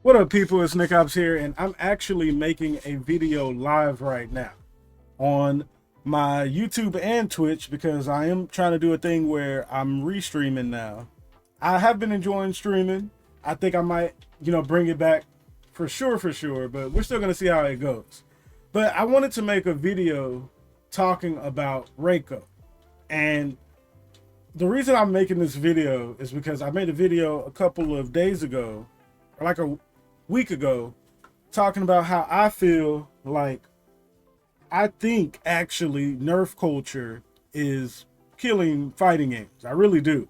What up, people? It's Nickopz here, and I'm actually making a video live right now on my YouTube and Twitch because I am trying to do a thing where I'm restreaming now. I have been enjoying streaming. I think I might, bring it back for sure, but we're still going to see how it goes. But I wanted to make a video talking about Reiko. And the reason I'm making this video is because I made a video a couple of days ago, or like a week ago, talking about how I feel like I think actually nerf culture is killing fighting games. I really do.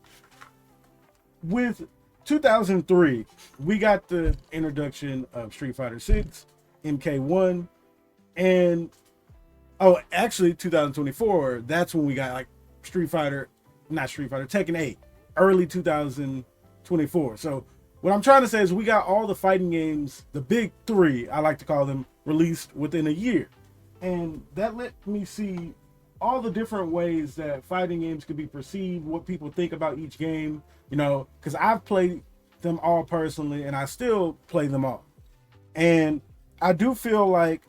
With 2003, we got the introduction of Street Fighter 6, MK1, and actually 2024, that's when we got like Tekken 8, early 2024. So what I'm trying to say is we got all the fighting games, the big three, I like to call them, released within a year. And that let me see all the different ways that fighting games could be perceived, what people think about each game, because I've played them all personally and I still play them all. And I do feel like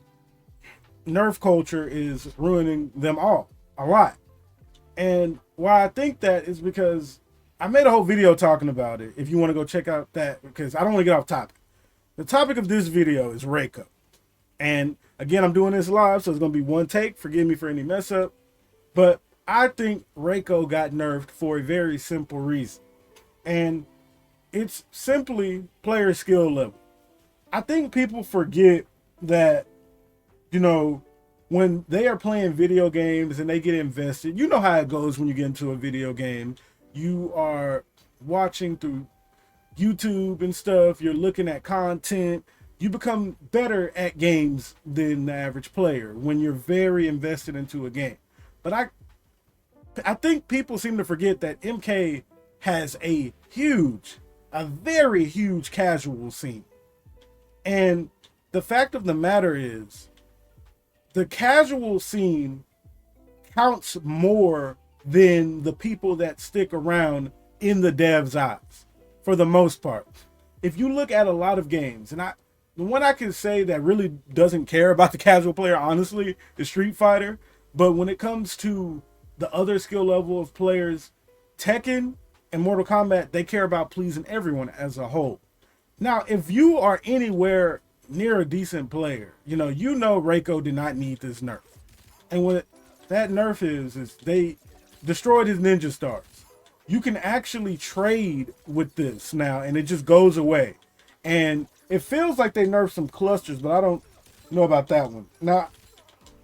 nerf culture is ruining them all a lot. And why I think that is because I made a whole video talking about it. If you want to go check out that, because I don't want to get off topic. The topic of this video is Reiko. And again, I'm doing this live, so it's going to be one take. Forgive me for any mess up. But I think Reiko got nerfed for a very simple reason. And it's simply player skill level. I think people forget that, when they are playing video games and they get invested, you know how it goes when you get into a video game. You are watching through YouTube and stuff. You're looking at content. You become better at games than the average player when you're very invested into a game. But I think people seem to forget that MK has a very huge casual scene. And the fact of the matter is, the casual scene counts more than the people that stick around in the devs' eyes, for the most part. If you look at a lot of games, and the one I can say that really doesn't care about the casual player, honestly, is Street Fighter. But when it comes to the other skill level of players, Tekken and Mortal Kombat, they care about pleasing everyone as a whole. Now, if you are anywhere near a decent player, Reiko did not need this nerf. And what that nerf is they destroyed his ninja stars. You can actually trade with this now, and it just goes away. And it feels like they nerfed some clusters, but I don't know about that one. Now,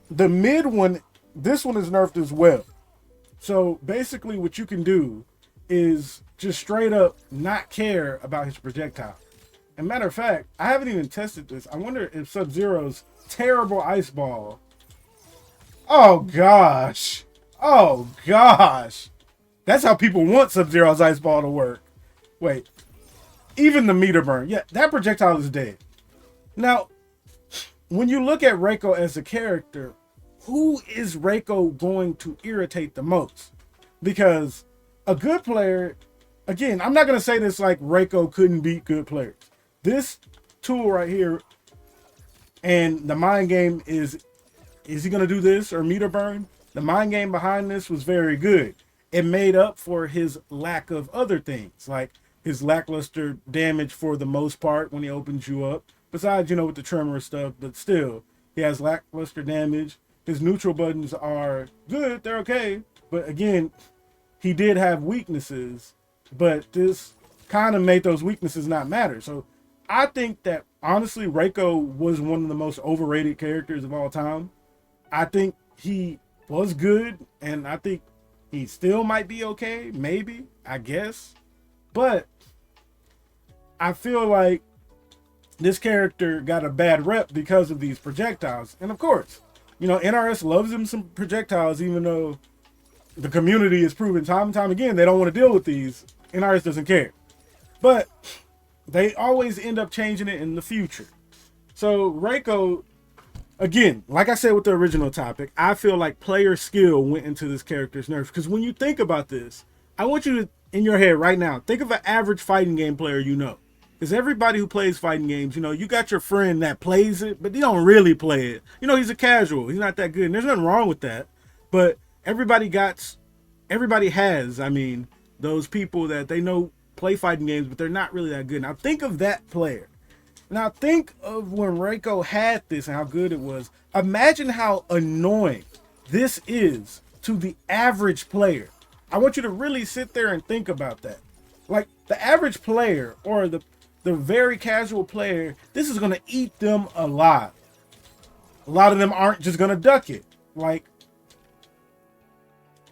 the mid one, this one is nerfed as well. So basically what you can do is just straight up not care about his projectile. And matter of fact, I haven't even tested this. I wonder if Sub-Zero's terrible ice ball. Oh gosh. That's how people want Sub-Zero's ice ball to work. Wait, even the meter burn. Yeah, that projectile is dead. Now, when you look at Reiko as a character, who is Reiko going to irritate the most? Because a good player, again, I'm not going to say this like Reiko couldn't beat good players. This tool right here and the mind game is he going to do this or meter burn? The mind game behind this was very good. It made up for his lack of other things, like his lackluster damage for the most part when he opens you up. Besides, with the tremor stuff, but still, he has lackluster damage. His neutral buttons are good. They're okay. But again, he did have weaknesses, but this kind of made those weaknesses not matter. So I think that, honestly, Reiko was one of the most overrated characters of all time. I think he was good, and I think he still might be okay, maybe, I guess. But I feel like this character got a bad rep because of these projectiles. And of course, NRS loves him some projectiles, even though the community has proven time and time again they don't want to deal with these. NRS doesn't care. But they always end up changing it in the future. So Reiko, again, like I said with the original topic, I feel like player skill went into this character's nerf. Because when you think about this, I want you to, in your head right now, think of an average fighting game player is everybody who plays fighting games, you got your friend that plays it, but they don't really play it. He's a casual. He's not that good. And there's nothing wrong with that. But everybody has, those people that they know play fighting games, but they're not really that good. Now think of that player. Now think of when Reiko had this and how good it was. Imagine how annoying this is to the average player. I want you to really sit there and think about that. Like the average player or the very casual player, this is going to eat them alive. A lot of them aren't just going to duck it. Like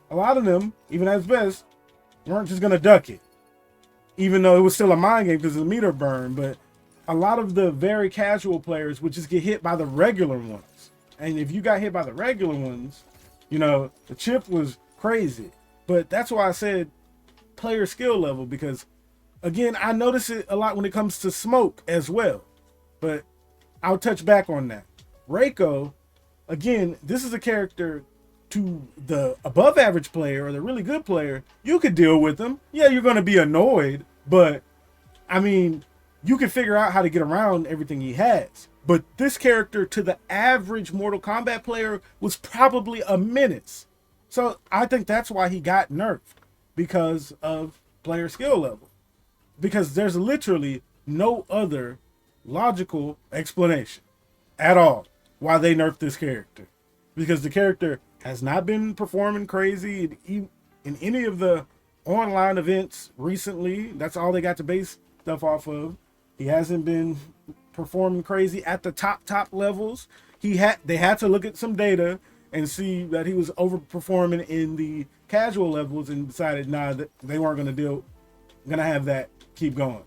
a lot of them, even at its best, weren't just going to duck it. Even though it was still a mind game because of the meter burn. But a lot of the very casual players would just get hit by the regular ones. And if you got hit by the regular ones, the chip was crazy. But that's why I said player skill level, because again, I notice it a lot when it comes to smoke as well. But I'll touch back on that. Reiko, again, this is a character to the above average player or the really good player. You could deal with them. Yeah, you're going to be annoyed, but you can figure out how to get around everything he has. But this character to the average Mortal Kombat player was probably a menace. So I think that's why he got nerfed, because of player skill level. Because there's literally no other logical explanation at all why they nerfed this character. Because the character has not been performing crazy in any of the online events recently. That's all they got to base stuff off of. He hasn't been performing crazy at the top levels. They had to look at some data and see that he was overperforming in the casual levels and decided that they weren't gonna have that keep going.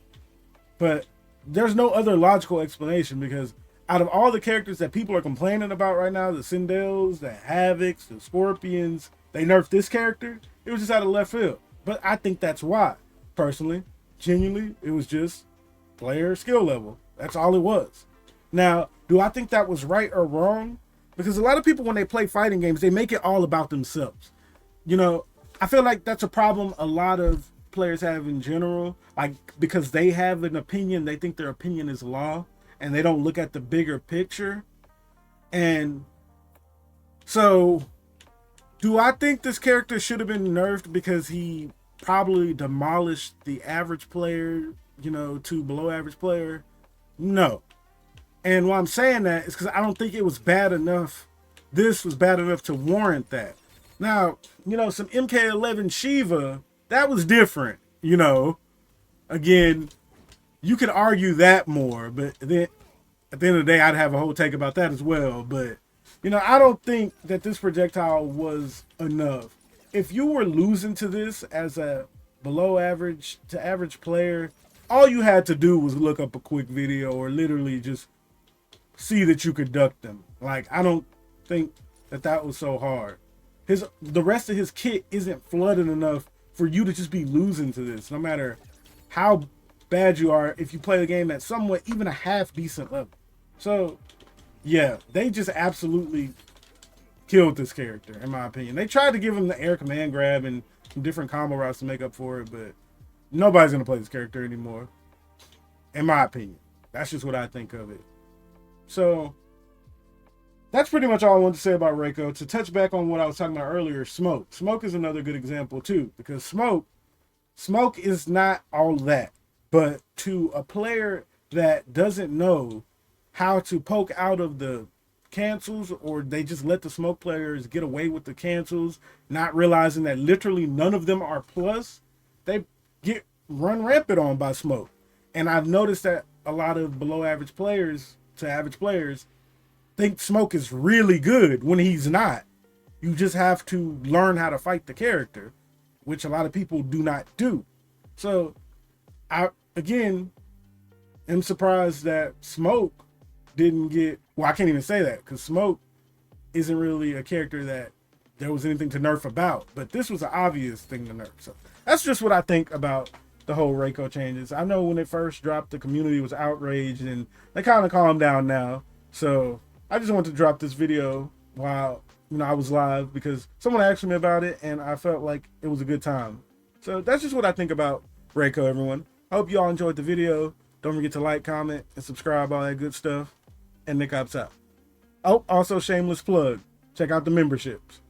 But there's no other logical explanation, because out of all the characters that people are complaining about right now, the Sindels, the Havocs, the Scorpions, they nerfed this character. It was just out of left field. But I think that's why, personally, genuinely, it was just player skill level. That's all it was. Now, do I think that was right or wrong? Because a lot of people, when they play fighting games, they make it all about themselves. I feel like that's a problem a lot of players have in general. Like, because they have an opinion, they think their opinion is law, and they don't look at the bigger picture. And so, do I think this character should have been nerfed because he probably demolished the average player, to below average player? No. And why I'm saying that is because I don't think it was bad enough. This was bad enough to warrant that. Now, some MK11 Shiva, that was different, Again, you could argue that more, but then at the end of the day, I'd have a whole take about that as well. But, I don't think that this projectile was enough. If you were losing to this as a below average to average player, all you had to do was look up a quick video or literally just see that you could duck them. Like, I don't think that was so hard. The rest of his kit isn't flooded enough for you to just be losing to this, no matter how bad you are, if you play the game at somewhat even a half decent level. So yeah, they just absolutely killed this character, in my opinion. They tried to give him the air command grab and some different combo routes to make up for it, but nobody's gonna play this character anymore, in my opinion. That's just what I think of it. So that's pretty much all I wanted to say about Reiko. To touch back on what I was talking about earlier, Smoke. Smoke is another good example too, because Smoke is not all that. But to a player that doesn't know how to poke out of the cancels, or they just let the Smoke players get away with the cancels, not realizing that literally none of them are plus, they get run rampant on by Smoke. And I've noticed that a lot of below average players to average players think Smoke is really good when he's not. You just have to learn how to fight the character, which a lot of people do not do. So I, again, am surprised that Smoke didn't get, well, I can't even say that because Smoke isn't really a character that there was anything to nerf about, but this was an obvious thing to nerf. So that's just what I think about the whole Reiko changes. I know when it first dropped, the community was outraged, and they kind of calmed down now. So I just wanted to drop this video while I was live, because someone asked me about it and I felt like it was a good time. So that's just what I think about Reiko, everyone. I hope you all enjoyed the video. Don't forget to like, comment, and subscribe, all that good stuff. And Nickopz out. Oh, also shameless plug. Check out the memberships.